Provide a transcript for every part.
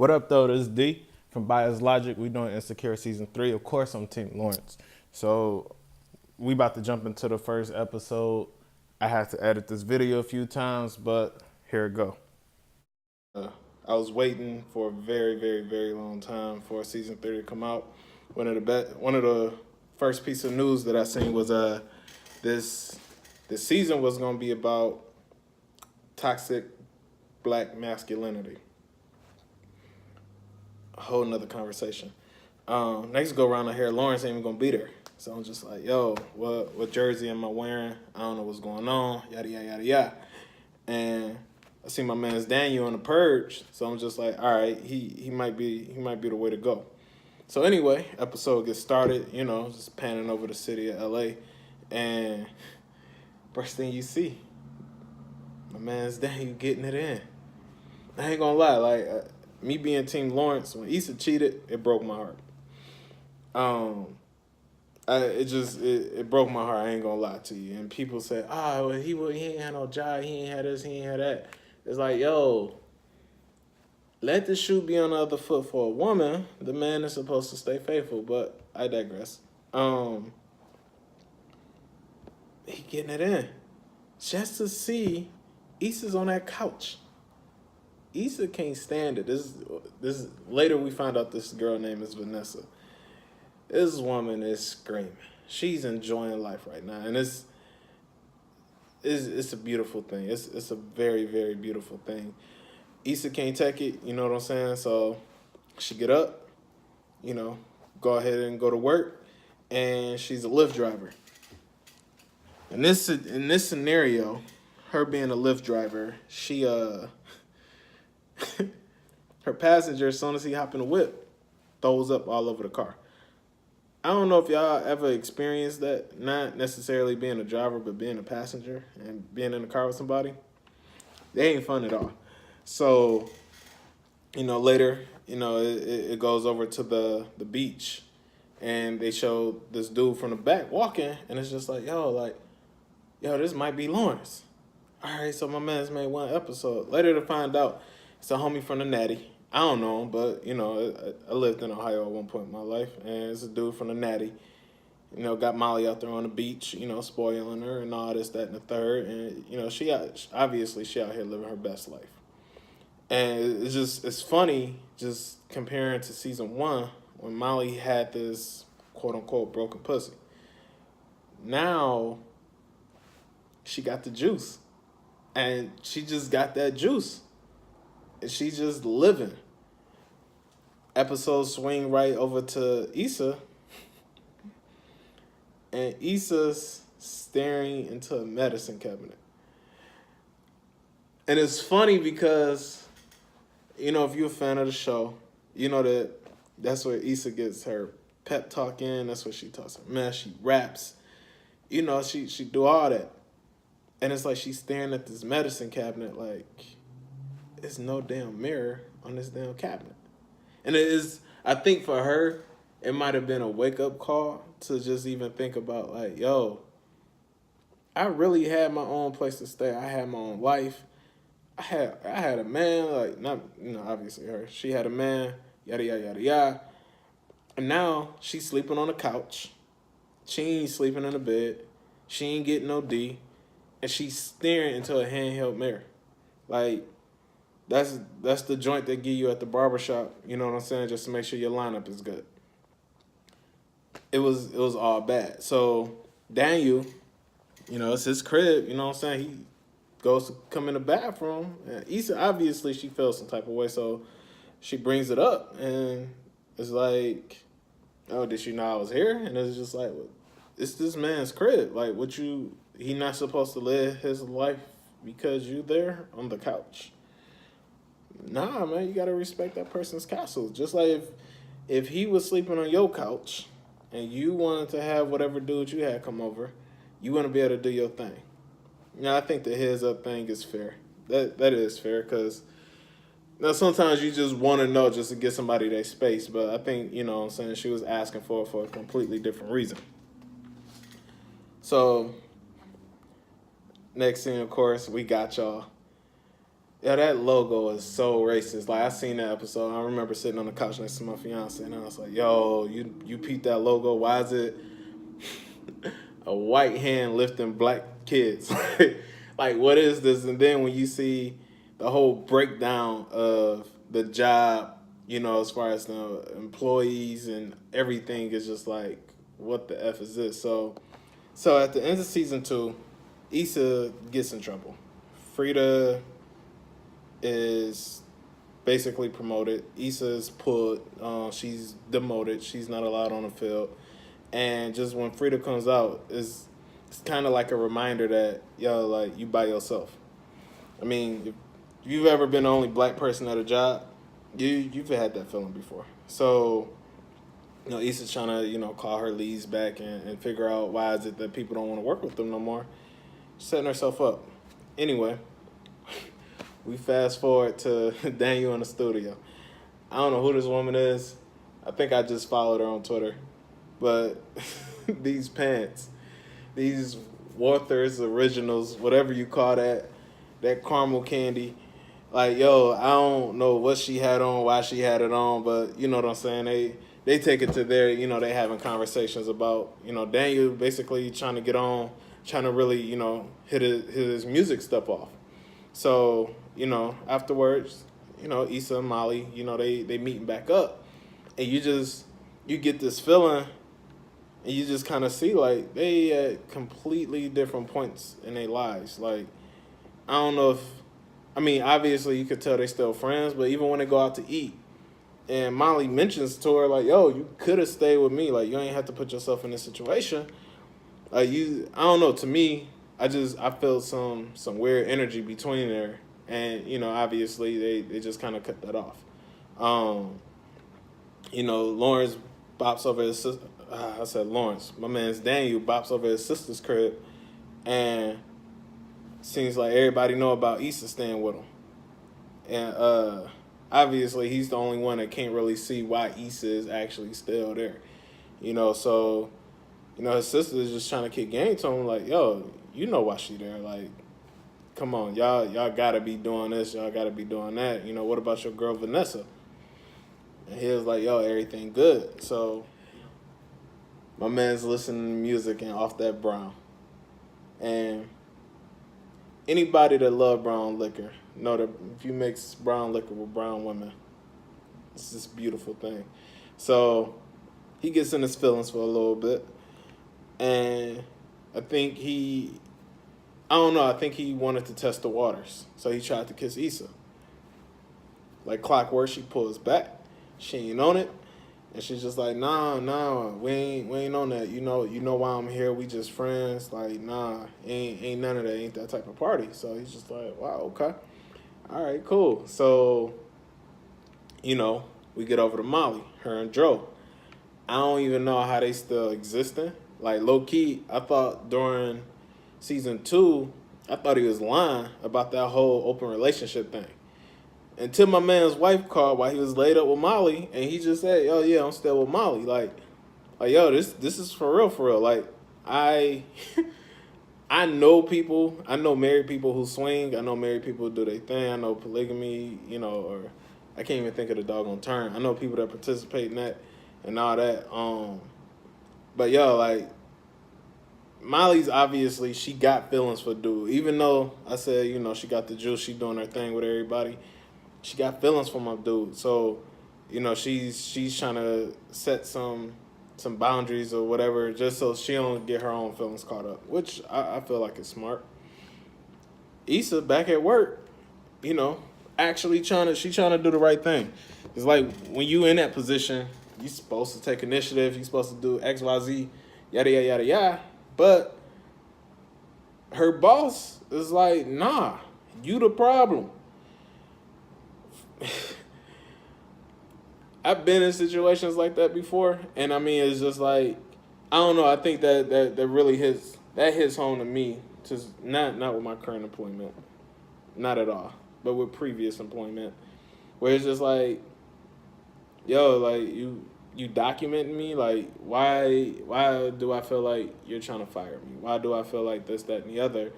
What up, though? This is D from Bias Logic. We doing Insecure Season 3. Of course, I'm Team Lawrence. So we about to jump into the first episode. I had to edit this video a few times, but here it go. I was waiting for a very, very, very long time for Season 3 to come out. One of the first piece of news that I seen was this season was going to be about toxic black masculinity. A whole nother conversation. Next go around, I hear Lawrence ain't even gonna be there. So I'm just like, yo, what jersey am I wearing? I don't know what's going on. Yada yada yada yada. And I see my man's Daniel on the purge. So I'm just like, all right, he might be the way to go. So anyway, episode gets started. You know, just panning over the city of LA, and first thing you see, my man's Daniel getting it in. I ain't gonna lie, like. Me being Team Lawrence, when Issa cheated, it broke my heart. It broke my heart. I ain't gonna lie to you. And people say, well, he ain't had no job, he ain't had this, he ain't had that. It's like, yo, let the shoe be on the other foot for a woman. The man is supposed to stay faithful, but I digress. He getting it in. Just to see Issa's on that couch. Issa can't stand it. This later we find out this girl name is Vanessa. This woman is screaming. She's enjoying life right now, and it's a beautiful thing. It's a very, very beautiful thing. Issa can't take it. You know what I'm saying? So she get up, you know, go ahead and go to work, and she's a Lyft driver. In this scenario, her being a Lyft driver, she her passenger, as soon as he hop in the whip, throws up all over the car. I don't know if y'all ever experienced that, not necessarily being a driver, but being a passenger and being in the car with somebody. They ain't fun at all. So, you know, later, you know, it goes over to the beach, and they show this dude from the back walking, and it's just like, yo, this might be Lawrence. All right, so my man's made one episode. Later to find out, it's a homie from the Natty. I don't know him, but, you know, I lived in Ohio at one point in my life, and it's a dude from the Natty. You know, got Molly out there on the beach, you know, spoiling her and all this, that, and the third. And, you know, she out here living her best life. And it's funny just comparing to season 1 when Molly had this quote-unquote broken pussy. Now, she got the juice. And she just got that juice. And she's just living. Episodes swing right over to Issa. And Issa's staring into a medicine cabinet. And it's funny because, you know, if you're a fan of the show, you know that's where Issa gets her pep talk in. That's where she talks her mess. She raps. You know, she do all that. And it's like she's staring at this medicine cabinet like, there's no damn mirror on this damn cabinet. And it is, I think for her, it might have been a wake-up call to just even think about, like, yo, I really had my own place to stay. I had my own life. I had a man, like, not, you know, obviously her. She had a man, yada, yada, yada, yada. And now she's sleeping on the couch. She ain't sleeping in the bed. She ain't getting no D. And she's staring into a handheld mirror. Like, that's the joint they give you at the barbershop, you know what I'm saying, just to make sure your lineup is good. It was all bad. So Daniel, you know, it's his crib, you know what I'm saying? He goes to come in the bathroom. And Issa, obviously, she feels some type of way, so she brings it up. And it's like, oh, did she know I was here? And it's just like, well, it's this man's crib. Like, he not supposed to live his life because you there on the couch. Nah, man, you gotta respect that person's castle. Just like if he was sleeping on your couch and you wanted to have whatever dude you had come over, you want to be able to do your thing. Now, I think the heads up thing is fair. That is fair, because now sometimes you just want to know just to get somebody their space. But I think, you know what I'm saying, she was asking for a completely different reason. So next scene, of course, we got y'all. Yeah, that logo is so racist. Like I seen that episode. I remember sitting on the couch next to my fiance, and I was like, "Yo, you peeped that logo? Why is it a white hand lifting black kids? Like, what is this?" And then when you see the whole breakdown of the job, as far as the employees and everything, is just like, what the f is this? So at the end of season 2, Issa gets in trouble. Frida is basically promoted. Issa's pulled. She's demoted. She's not allowed on the field. And just when Frida comes out, it's kind of like a reminder that, yo, like, you by yourself. I mean, if you've ever been the only black person at a job, you've had that feeling before. So, Issa's trying to, call her leads back and figure out why is it that people don't want to work with them no more. Setting herself up. Anyway, we fast forward to Daniel in the studio. I don't know who this woman is. I think I just followed her on Twitter. But these pants, these Werther's Originals, whatever you call that caramel candy, like, yo, I don't know what she had on, why she had it on, but you know what I'm saying? They take it to their, they having conversations about, Daniel basically trying to get on, trying to really, hit his music stuff off. So, afterwards, Issa and Molly, they meeting back up. And you get this feeling, and you just kind of see, like, they at completely different points in their lives. Like, I don't know if, obviously you could tell they still friends, but even when they go out to eat, and Molly mentions to her, like, yo, you could have stayed with me. Like, you ain't have to put yourself in this situation. I don't know, to me, I felt some weird energy between there. And, obviously they just kind of cut that off. Lawrence bops over his sister. I said Lawrence. My man's Daniel bops over his sister's crib. And seems like everybody know about Issa staying with him. And obviously he's the only one that can't really see why Issa is actually still there. So, his sister is just trying to kick game to him, like, yo, you know why she there. Like, come on, y'all gotta be doing this, y'all gotta be doing that. What about your girl Vanessa? And he was like, yo, everything good. So my man's listening to music and off that brown. And anybody that love brown liquor know that if you mix brown liquor with brown women, it's this beautiful thing. So he gets in his feelings for a little bit. And I think he wanted to test the waters. So he tried to kiss Issa. Like clockwork, she pulls back. She ain't on it. And she's just like, nah, we ain't on that. You know why I'm here. We just friends. Like, nah, ain't none of that. Ain't that type of party. So he's just like, wow, okay. All right, cool. So, we get over to Molly, her and Joe. I don't even know how they still existing. Like, low-key, I thought during season 2, I thought he was lying about that whole open relationship thing. Until my man's wife called while he was laid up with Molly, and he just said, "Oh yeah, I'm still with Molly." Like yo, this is for real. Like, I know people. I know married people who swing. I know married people who do their thing. I know polygamy. Or I can't even think of the doggone term. I know people that participate in that and all that. But yo, like, Molly's obviously, she got feelings for dude. Even though I said, she got the juice, she doing her thing with everybody. She got feelings for my dude. So, she's trying to set some boundaries or whatever, just so she don't get her own feelings caught up, which I feel like is smart. Issa back at work, actually trying to do the right thing. It's like when you in that position, you supposed to take initiative, you supposed to do X, Y, Z, yada, yada, yada, yada. But her boss is like, nah, you the problem. I've been in situations like that before, and it's just like, I don't know. I think that really hits home to me. Just not with my current employment, not at all, but with previous employment, where it's just like, yo, like you documenting me, like why do I feel like you're trying to fire me? Why do I feel like this, that, and the other?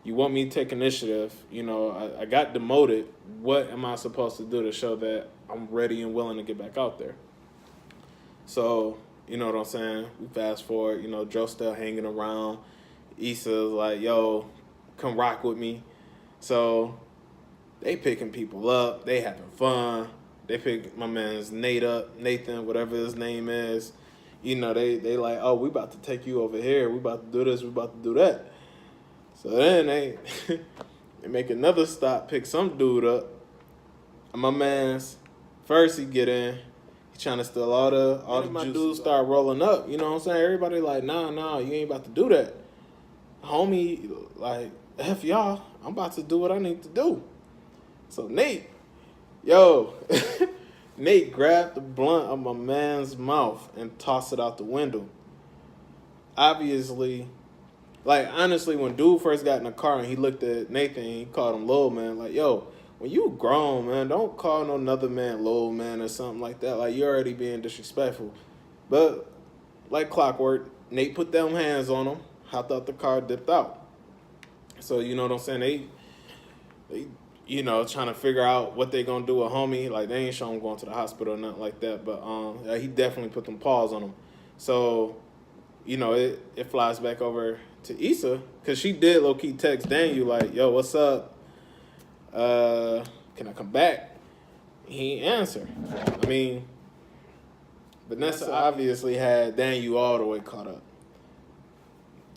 You want me to take initiative. I got demoted. What am I supposed to do to show that I'm ready and willing to get back out there? So, you know what I'm saying? We fast forward, Joe's still hanging around. Issa's like, yo, come rock with me. So they picking people up. They having fun. They pick my man's Nathan, whatever his name is. They like, oh, we about to take you over here. We about to do this. We about to do that. So then they make another stop, pick some dude up. And my man's first he get in. He trying to steal all the my dudes start rolling up. You know what I'm saying? Everybody like, nah, you ain't about to do that. Homie, like, F y'all. I'm about to do what I need to do. So Nate grabbed the blunt of my man's mouth and tossed it out the window. Obviously, like, honestly, when dude first got in the car and he looked at Nathan, he called him little man. Like, yo, when you grown, man, don't call no another man little man or something like that. Like, you're already being disrespectful. But like clockwork, Nate put them hands on him, hopped out the car, dipped out. So, you know what I'm saying? They trying to figure out what they gonna do with homie. Like, they ain't show him going to the hospital or nothing like that. But he definitely put them paws on him. So, it flies back over to Issa, because she did low-key text Daniel like, yo, what's up? Can I come back? He ain't answer. I mean, Vanessa obviously had Daniel all the way caught up.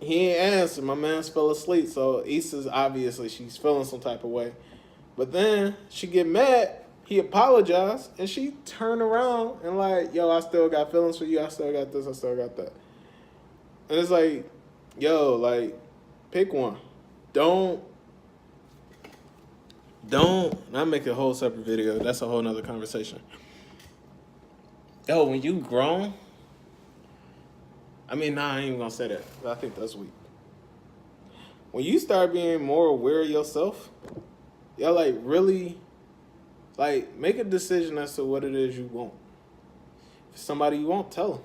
He ain't answer. My man's fell asleep. So Issa's obviously, she's feeling some type of way. But then she get mad. He apologized. And she turned around and like, yo, I still got feelings for you. I still got this. I still got that. And it's like, yo, like, pick one. Don't not make a whole separate video. That's a whole nother conversation. Yo, when you grown, I mean, nah, I ain't even gonna say that. I think that's weak. When you start being more aware of yourself, y'all like really, like, make a decision as to what it is you want. If somebody you want, tell them.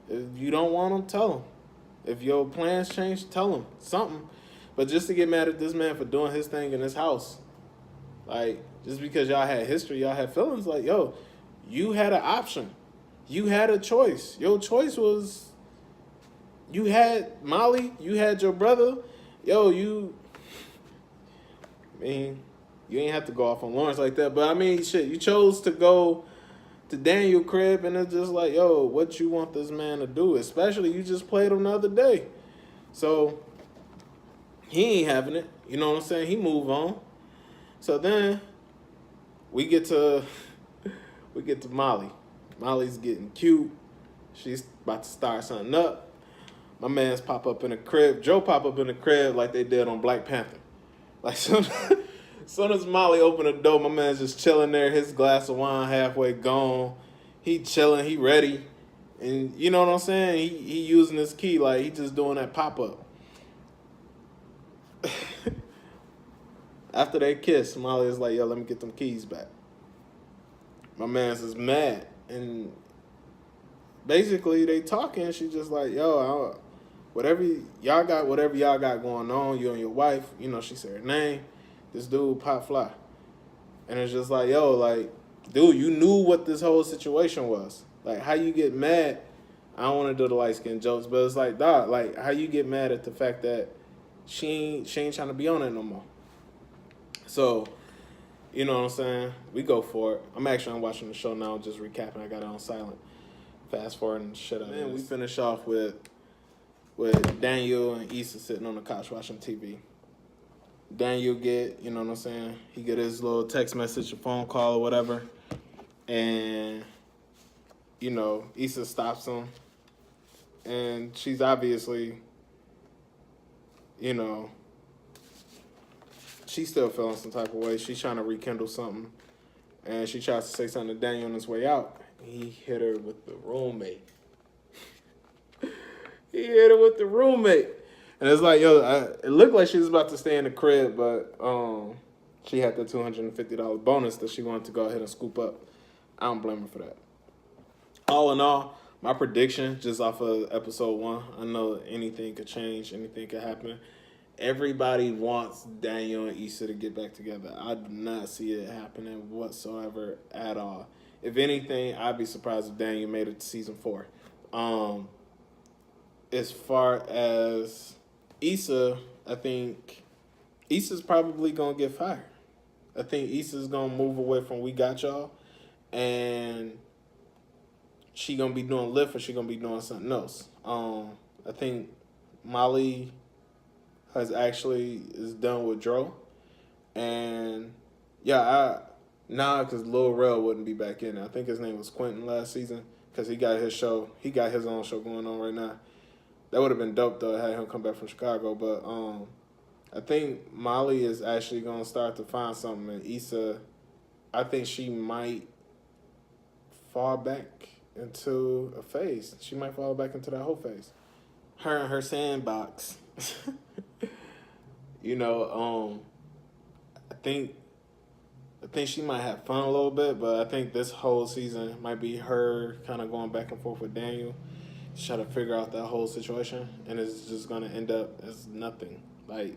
If you don't want them, tell them. If your plans change, tell him something. But just to get mad at this man for doing his thing in his house, like, just because y'all had history, y'all had feelings, like, yo, you had an option. You had a choice. Your choice was, you had Molly, you had your brother. Yo, you ain't have to go off on Lawrence like that. But, I mean, shit, you chose to go to Daniel crib, and it's just like, yo, what you want this man to do? Especially you just played him the other day. So he ain't having it. You know what I'm saying? He move on. So then we get to Molly. Molly's getting cute. She's about to start something up. My man's pop up in the crib. Joe pop up in the crib like they did on Black Panther. Like, soon as Molly opened the door, my man's just chilling there, his glass of wine halfway gone. He chilling, he ready. And you know what I'm saying? He using his key, like, he just doing that pop-up. After they kiss, Molly is like, yo, let me get them keys back. My man's is mad. And basically, they talking, she just like, yo, whatever y'all got going on, you and your wife, she said her name. This dude pop fly. And it's just like, yo, like, dude, you knew what this whole situation was. Like, how you get mad? I don't want to do the light skin jokes, but it's like, dog, like, how you get mad at the fact that she ain't trying to be on it no more. So, you know what I'm saying? We go for it. I'm watching the show now, just recapping. I got it on silent. Fast forward and shit. Man, we finish off with Daniel and Issa sitting on the couch watching TV. Daniel get, you know what I'm saying? He get his little text message, a phone call or whatever. And, Issa stops him. And she's obviously, she's still feeling some type of way. She's trying to rekindle something. And she tries to say something to Daniel on his way out. He hit her with the roommate. And it's like, yo, it looked like she was about to stay in the crib, but she had the $250 bonus that she wanted to go ahead and scoop up. I don't blame her for that. All in all, my prediction, just off of episode 1, I know anything could change, anything could happen, everybody wants Daniel and Issa to get back together. I do not see it happening whatsoever at all. If anything, I'd be surprised if Daniel made it to season 4. As far as Issa, I think Issa's probably gonna get fired. I think Issa's gonna move away from We Got Y'all, and she gonna be doing Lyft, or she gonna be doing something else. I think Molly is done with Dro, and yeah, because Lil Rel wouldn't be back in it. I think his name was Quentin last season because he got his show. He got his own show going on right now. That would have been dope though, had him come back from Chicago. But I think Molly is actually gonna start to find something, and Issa, I think she might fall back into a phase. She might fall back into that whole phase. Her and her sandbox. I think she might have fun a little bit, but I think this whole season might be her kind of going back and forth with Daniel, try to figure out that whole situation, and it's just gonna end up as nothing. Like,